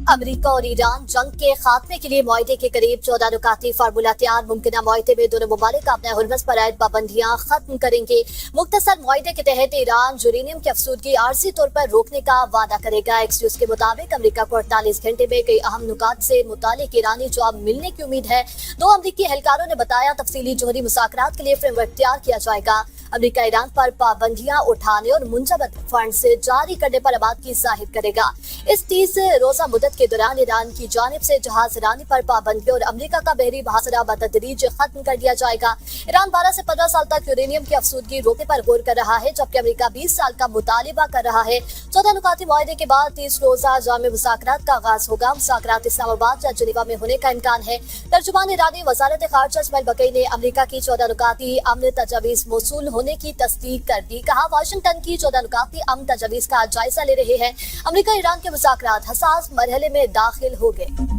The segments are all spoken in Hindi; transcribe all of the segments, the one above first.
अमेरिका और ईरान जंग के खात्मे के लिए मुआहदे के करीब 14 नुकाती फार्मूला तैयार। मुमकिन मुआहदे में दोनों मुमालिक अपने हुर्मस पर आयद पाबंदियां खत्म करेंगे। मुख्तसर मुआहदे के तहत ईरान यूरेनियम की अफसूदगी आरजी तौर पर रोकने का वादा करेगा। एक्सक्यूज के मुताबिक अमेरिका को 48 घंटे में कई अहम नुकात से मुतालिक ईरानी जवाब मिलने की उम्मीद है। 2 अमरीकी एहलकारों ने बताया तफसीली जोहरी मुज़ाकरात के लिए फ्रेमवर्क तैयार किया जाएगा। अमेरिका ईरान पर पाबंदियां उठाने और मुंजमद फंड से जारी करने पर आबादगी जाहिर करेगा। इस 30 रोजा मुद्दत के दौरान ईरान की जानिब से जहाज रानी पर पाबंदी और अमेरिका का बहरी मुहासरा बतदरीज खत्म कर दिया जाएगा। ईरान 12 से 15 साल तक यूरेनियम की अफसूदगी रोकने पर गौर कर रहा है, जबकि अमेरिका 20 साल का मुतालिबा कर रहा है। 14 नुकाती मुआहदे के बाद 30 रोजा जामे मुज़ाकरात का आगाज होगा। मुज़ाकरात इस्लामाबाद या जिनेवा में होने का इम्कान है। तर्जुमान ईरानी वज़ारत ख़ारिजा इस्माइल बक़ई ने अमेरिका की 14 नुकाती अमन तजावीज़ मौसूल होने की तस्दीक कर दी। कहा, वाशिंगटन की 14 नुकाती अमन तजावीज़ का जायजा ले रहे हैं। अमेरिका ईरान के मुज़ाकरात हसास मरहले में दाखिल हो गए।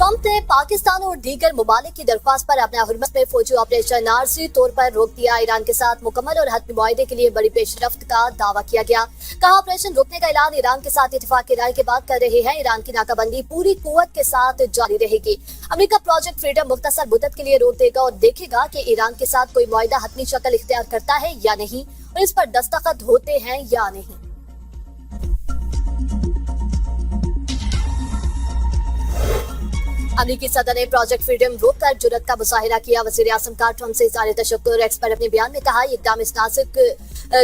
ट्रंप ने पाकिस्तान और दीगर मुमालिक की दरख्वास्त पर अपने हुर्मत में फौजी ऑपरेशन आरजी तौर पर रोक दिया। ईरान के साथ मुकम्मल और हतमी मुआहदे के लिए बड़ी पेशरफ्त का दावा किया गया। कहा, ऑपरेशन रोकने का ऐलान ईरान के साथ इत्तेफाक राय के बाद कर रहे हैं। ईरान की नाकाबंदी पूरी कुव्वत के साथ जारी रहेगी। अमेरिका प्रोजेक्ट फ्रीडम मुख्तसर मुद्दत के लिए रोक देगा और देखेगा कि ईरान के साथ कोई मुआहदा हतमी शक्ल इख्तियार करता है या नहीं और इस पर दस्तखत होते हैं या नहीं। अमेरिकी सदर ने प्रोजेक्ट फ्रीडम रोककर जुर्रत का मुजाहिरा किया। वज़ीर आज़म का ट्रंप से इज़हार तशक्कुर। एक्स पर अपने बयान में कहा, इक़दाम इस नाजुक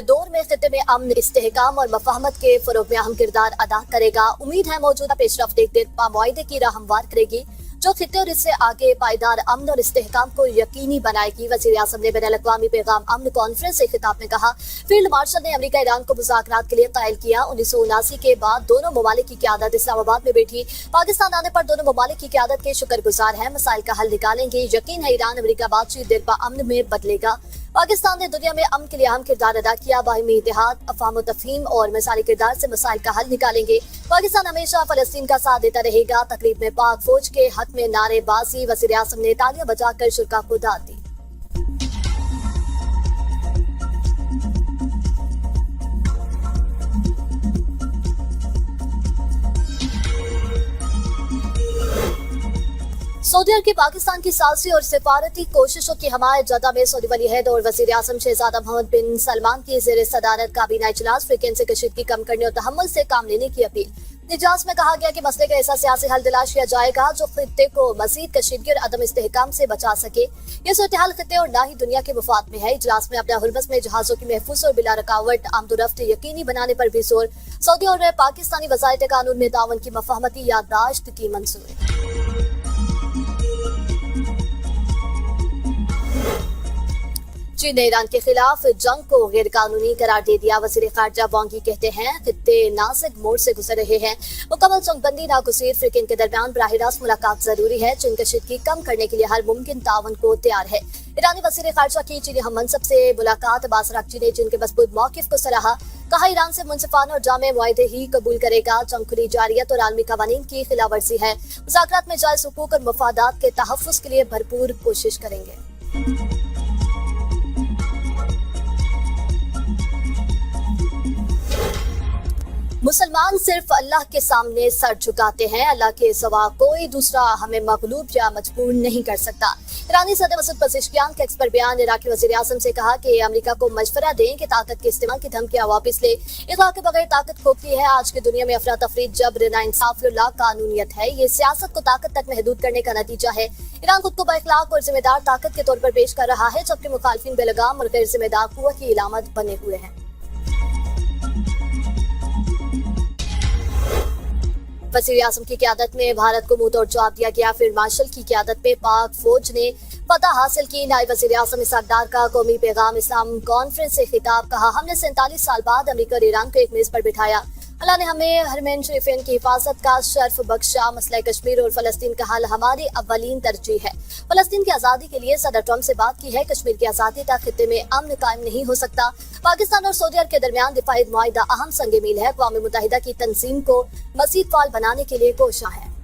दौर में खित्ते में अमन, इस्तेहकाम और मफाहमत के फ़रोग़ में अहम किरदार अदा करेगा। उम्मीद है मौजूदा पेशरफ्त एक देरपा मुआहदे की राह हमवार करेगी जो खित्ते और इससे आगे पायदार अमन और इस्तेहकाम को यकीनी बनाएगी। वज़ीर आज़म ने बैनुल-अक़वामी पैगाम अमन कॉन्फ्रेंस से खिताब में कहा, फील्ड मार्शल ने अमेरिका ईरान को मुज़ाकरात के लिए कायल किया। 1979 के बाद दोनों ममालिक की क़यादत इस्लामाबाद में बैठी। पाकिस्तान आने पर दोनों ममालिक की क़यादत के शुक्रगुजार है। मसाइल का हल निकालेंगे। यकीन है ईरान अमेरिका बातचीत देरपा अमन में बदलेगा। पाकिस्तान ने दुनिया में अमन के लिए अहम किरदार अदा किया। बाहिमी इत्तेहाद, अफ़हाम तफ़हीम और मिसाली किरदार से मसाइल का हल निकालेंगे। पाकिस्तान हमेशा फ़लस्तीन का साथ देता रहेगा। तकरीब में पाक फौज के हक में नारेबाजी। वज़ीर आज़म ने तालियां बजाकर शुरा को दाद दी। सऊदी अरब की पाकिस्तान की सालसी और सिफारती कोशिशों की हमायत। जद्दा में सऊदी वली अहद और वज़ीर आज़म शहज़ादा मोहम्मद बिन सलमान की ज़ेर सदारत काबीना इजलास। फ्रीक्वेंसी कशीदगी कम करने और तहम्मुल से काम लेने की अपील। इजलास में कहा गया कि मसले का ऐसा सियासी हल तलाश किया जाएगा जो खित्ते को मज़ीद कशीदगी और अदम इस्तेहकाम से बचा सके। ये सूरत-ए-हाल खित्ते और ना ही दुनिया के मुफाद में है। इजलास में अपने हुर्मस में जहाजों की महफूज और बिला रुकावट आमदोरफ्त यकीनी बनाने पर भी जोर। सऊदी और पाकिस्तानी वज़ायत कानून में तावन की मफाहमती याददाश्त की मंजूरी। चीन ने ईरान के खिलाफ जंग को गैर कानूनी करार दे दिया। वज़ीर ख़ारिजा वांगी कहते हैं, खित्ते नाज़ुक मोड़ से गुजर रहे हैं। मुकम्मल जंगबंदी नागुज़ीर। फ्रीक़ेन के दरमियान बराह रास्त मुलाकात जरूरी है। चीन कशीदगी कम करने के लिए हर मुमकिन तावन को तैयार है। ईरानी वज़ीर ख़ारिजा की चीनी हम मनसब से मुलाकात। अब्बास अराग़ची ने चीन के मज़बूत मौक़िफ़ को सराहा। कहा, ईरान से मुनसिफ़ाना और जामे मुआहदे ही कबूल करेगा। जंग खुली जारियत और आलमी क़वानीन की खिलाफवर्जी है। मुज़ाकरात में जायज़ हुकूक और मफादात के तहफ़्फ़ुज़ के लिए भरपूर कोशिश करेंगे। मुसलमान सिर्फ अल्लाह के सामने सर झुकाते हैं। अल्लाह के सिवा कोई दूसरा हमें मगलूब या मजबूर नहीं कर सकता। ईरानी सदर मसूद पज़ेश्कियान का एक्स पर बयान। इराकी वज़ीर आज़म से कहा कि अमेरिका को मशवरा दें कि ताकत के इस्तेमाल की धमकियां वापस ले। इक़्तिदार के बगैर ताकत खोखली है। आज की दुनिया में अफरा तफरी, जब्र, नाइंसाफी और लाकानूनियत है। ये सियासत को ताकत तक महदूद करने का नतीजा है। ईरान खुद को बाइखलाक और जिम्मेदार ताकत के तौर पर पेश कर रहा है, जबकि मुखालिफिन बेलगाम और गैर जिम्मेदार कुव्वत की इलामत बने हुए हैं। वज़ीर आज़म की क़यादत में भारत को मुंह तोड़ जवाब दिया गया। फील्ड मार्शल की क़यादत में पाक फौज ने फतह हासिल की। नायब वज़ीर आज़म इसहाक़ डार का कौमी पैगाम इस्लाम कॉन्फ्रेंस से खिताब। कहा, हमने 47 साल बाद अमेरिका और ईरान को एक मेज पर बिठाया। अल्लाह ने हमें हरमैन शरीफैन की हिफाजत का शर्फ बख्शा। मसला कश्मीर और फ़लस्तीन का हल हमारी अव्वलीन तरजीह है। फ़लस्तीन की आज़ादी के लिए सदर ट्रंप से बात की है। कश्मीर की आज़ादी तक खित्ते में अमन कायम नहीं हो सकता। पाकिस्तान और सऊदी अरब के दरमियान दिफाई मुआहिदा अहम संग मील है। अक़वाम मुत्तहिदा की तंजीम को मज़ीद फ़ाल बनाने के लिए कोशिश है।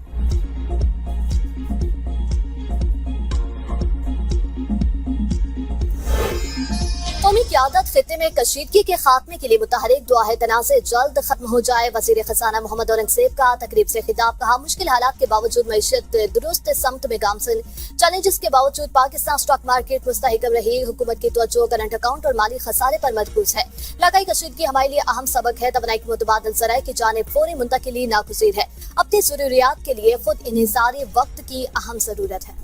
कौमी क़यादत खित्ते में कशीदगी के खात्मे के लिए मुतहरिक दुआ है तनाज़े जल्द खत्म हो जाए। वज़ीर ख़ज़ाना मोहम्मद औरंगज़ेब का तकरीब से खिताब। कहा, मुश्किल हालात के बावजूद मईशत दुरुस्त समत में गामसन, चैलेंजेस के बावजूद पाकिस्तान स्टॉक मार्केट मुस्तहकम रही। हुकूमत की तवज्जो करंट अकाउंट और माली खसारे पर मरकूज है। लगाई कशीदगी हमारे लिए अहम सबक है। तवानाई की मुतबादिल ज़राए की जानिब फौरी मुंतकिली नागुज़ीर है। अपनी ज़रूरियात के लिए खुद इन्हिसारी वक्त की अहम ज़रूरत है।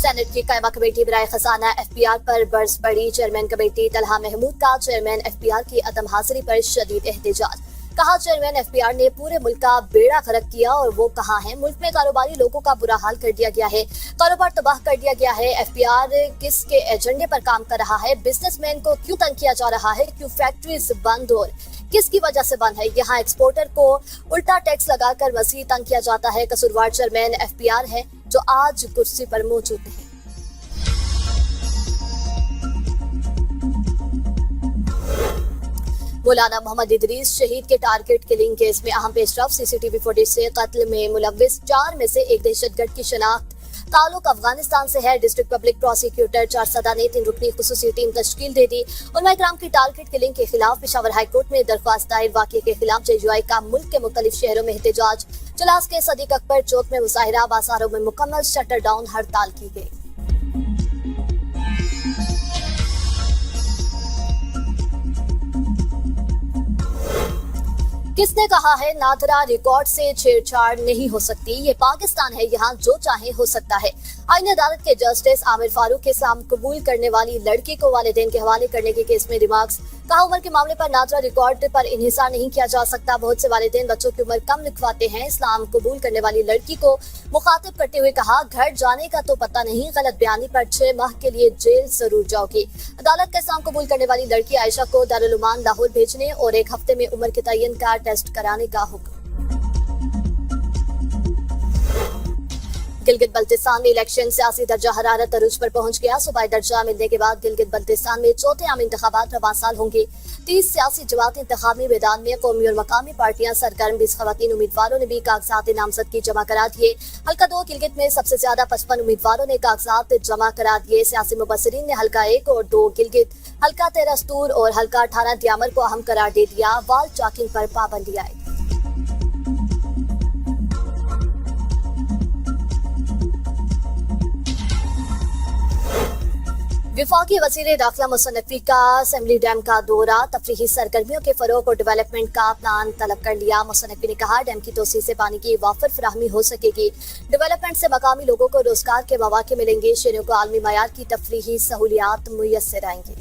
सेनेट की कायमा कमेटी बराए खजाना FPR पर बरस पड़ी। चेयरमैन कमेटी तलहा महमूद का चेयरमैन FPR की अदम हाजिरी पर शदीद एहतजाज। कहा, चेयरमैन FPR ने पूरे मुल्क का बेड़ा गर्क किया और वो कहाँ है। मुल्क में कारोबारी लोगों का बुरा हाल कर दिया गया है, कारोबार तबाह कर दिया गया है। FPR किसके एजेंडे पर काम कर रहा है? बिजनेसमैन को क्यों तंग किया जा रहा है? क्यों फैक्ट्रीज बंद और किसकी वजह से बंद है? यहाँ एक्सपोर्टर को उल्टा टैक्स लगाकर मजीद तंग किया जाता है। कसूरवार चेयरमैन FPR है जो आज कुर्सी पर मौजूद नहीं। मौलाना मोहम्मद इदरीस शहीद के टारगेट किलिंग केस में अहम पेशरफ। CCTV फुटेज से कत्ल में मुलव्विस 4 में से एक दहशतगर्द की शनाख्त। ताल्लुक अफगानिस्तान से है। डिस्ट्रिक्ट पब्लिक प्रोसिक्यूटर चारसदा ने 3 रुकनी खुसूसी टीम तश्कील दे दी। उलमा इकराम की टारगेट किलिंग के खिलाफ पेशावर हाईकोर्ट में दरख्वास्त दायर। वाक़े के खिलाफ JUI का मुल्क के मुख्तलिफ शहरों में एहतजाज। चलास के सदीक अकबर चौक में मुजाहिरा, बाजारों में मुकम्मल शटर डाउन हड़ताल की गई। किसने कहा है नादरा रिकॉर्ड से छेड़छाड़ नहीं हो सकती? ये पाकिस्तान है, यहाँ जो चाहे हो सकता है। आईन अदालत के जस्टिस आमिर फारूक के सामने कबूल करने वाली लड़की को वालिदैन के हवाले करने के केस में रिमार्क्स। कहा, उम्र के मामले पर नादरा रिकॉर्ड पर इन्हिसार नहीं किया जा सकता। बहुत से वालिदैन बच्चों की उम्र कम लिखवाते हैं। इस्लाम कबूल करने वाली लड़की को मुखातिब करते हुए कहा, घर जाने का तो पता नहीं, गलत बयानी पर 6 माह के लिए जेल जरूर जाओगी। अदालत का इस्लाम कबूल करने वाली लड़की आयशा को दारुल उमान लाहौर भेजने और 1 हफ्ते में उम्र के तयन का टेस्ट कराने का हुक्म। गिलगित बल्तिस्तान में इलेक्शन सियासी दर्जा हरारत अरूज पर पहुंच गया। सूबाई दर्जा मिलने के बाद गिलगित बल्तिस्तान में चौथे आम इंतखाबात रवां साल होंगे। 30 सियासी जमातें इंतखाबी मैदान में, कौमी और मकामी पार्टियां सरगर्म। 20 खवातीन उम्मीदवारों ने भी कागजात नामजदगी जमा करा दिए। हल्का 2 गिलगित में सबसे ज्यादा 55 उम्मीदवारों ने कागजात जमा करा दिए। सियासी मुबसरीन ने हल्का 1 और 2 गिलगित, हल्का 13 स्तूर और हल्का 18 दियामर को अहम करार दे दिया। वाल चाकिंग पर पाबंदी आई। विफाकी वज़ीर दाखिला मुसन्नफ़ी का असेंबली डैम का दौरा। तफरीही सरगर्मियों के फरोग और डेवलपमेंट का प्लान तलब कर लिया। मुसन्नफ़ी ने कहा, डैम की तोसी से पानी की वाफर फराहमी हो सकेगी। डेवलपमेंट से मकामी लोगों को रोजगार के मौके मिलेंगे। शहरों को आलमी मयार की तफरीही सहूलियात मुयस्सर आएंगी।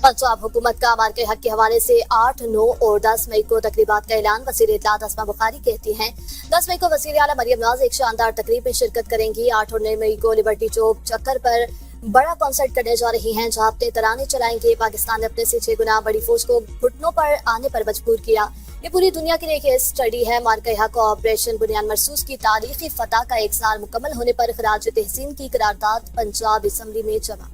पंजाब हुकूमत का मार्के हक के हवाले से 8, 9 और 10 मई को तकरीबात का ऐलान। वज़ीर इत्तलात अस्मा बुखारी कहती हैं, 10 मई को वज़ीर आला मरियम नवाज एक शानदार तकरीब में शिरकत करेंगी। 8 और 9 मई को लिबर्टी चौक चक्कर पर बड़ा कॉन्सर्ट करने जा रही हैं, जहां अपने तराने चलाएंगे। पाकिस्तान ने अपने से 6 गुना बड़ी फौज को घुटनों पर आने पर मजबूर किया। ये पूरी दुनिया के लिए केस स्टडी है। मार्के हक ऑपरेशन बुनियाद मरसूस की तारीखी फतह का 1 साल मुकम्मल होने पर खराज तहसीन की करारदाद पंजाब असम्बली में जमा।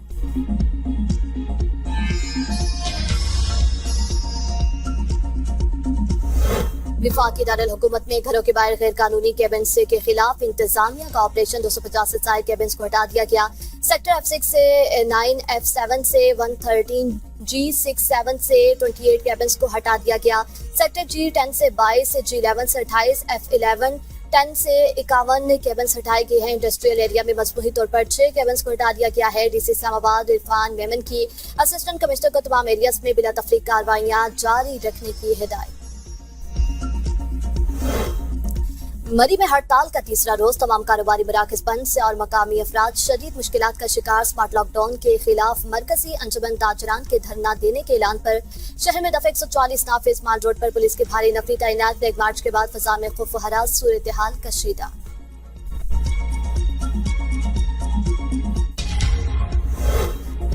विफाकी दारुल हुकूमत में घरों के बाहर गैर कानूनी केबिन्स के खिलाफ इंतजामिया का ऑपरेशन। 250 से ज्यादा केबिन्स को हटा दिया गया। सेक्टर F6 से 9, F7 से 113, G67 से 28 केबिन्स को हटा दिया गया। सेक्टर G10 से 22, G11 से 28, F11 10 से 51 केबिन्स हटाए गए हैं। इंडस्ट्रियल एरिया में मजबूती तौर पर 6 केबिन्स को हटा दिया गया है। DC इस्लामाबाद इरफान मेमन की असिस्टेंट कमिश्नर को तमाम एरियाज में बिला तफरीक कार्रवाइयां जारी रखने की हिदायत। मरी में हड़ताल का तीसरा रोज। तमाम कारोबारी मराकज बंद से और मकामी अफराद शदीद मुश्किलात का शिकार। स्मार्ट लॉकडाउन के खिलाफ मरकजी अंजुमन ताजरान के धरना देने के ऐलान पर शहर में दफा 144 नाफिज। माल रोड पर पुलिस की भारी नफरी तैनात। फ्लैग मार्च के बाद फजा में खौफ व हरास सूरत हाल कशीदा।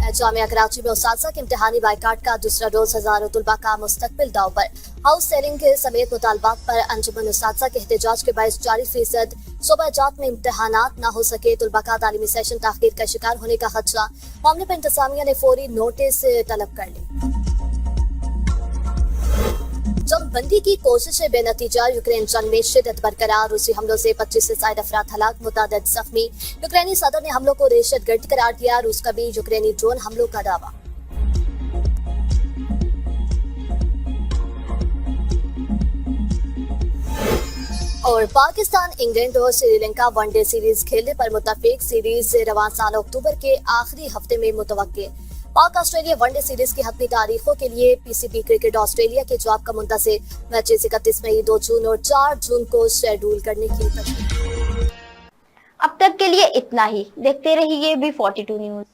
जामिया कराची में उस्ताज़ा के इम्तिहानी बाइकाट का दूसरा रोज। हजारों तुलबा का मुस्तकबिल दाव पर। हाउस सेलिंग के समेत मुतालबात पर अंजुमन उस्ताज़ा के एहतजाज के बायस 40% सूबा जात में इम्तिहानात न हो सके। तुलबा का तालीमी सेशन ताख़ीर का शिकार होने का खदशा। मामले पर इंतजामिया ने फौरी नोटिस तलब कर ली। जंगबंदी की कोशिशें बेनतीजा, यूक्रेन जंग में शिद्दत बरकरार, रूसी हमलों से 25 से ज्यादा अफराद हलाक, मुतादिद जख्मी। यूक्रेनी सदर ने हमलों को दहशतगर्द करार दिया, रूस का भी यूक्रेनी ड्रोन हमलों का दावा। और पाकिस्तान, इंग्लैंड और श्रीलंका वनडे सीरीज खेलने पर मुत्तफिक, सीरीज रवां साल अक्टूबर के आखिरी हफ्ते में मुतवक्के। पाक ऑस्ट्रेलिया वनडे सीरीज की हतमी तारीखों के लिए पीसीबी क्रिकेट ऑस्ट्रेलिया के जवाब का मुंतज़िर। मैचेस 31 मई, 2 जून और 4 जून को शेड्यूल करने की तजवीज़। अब तक के लिए इतना ही। देखते रहिए B42 न्यूज।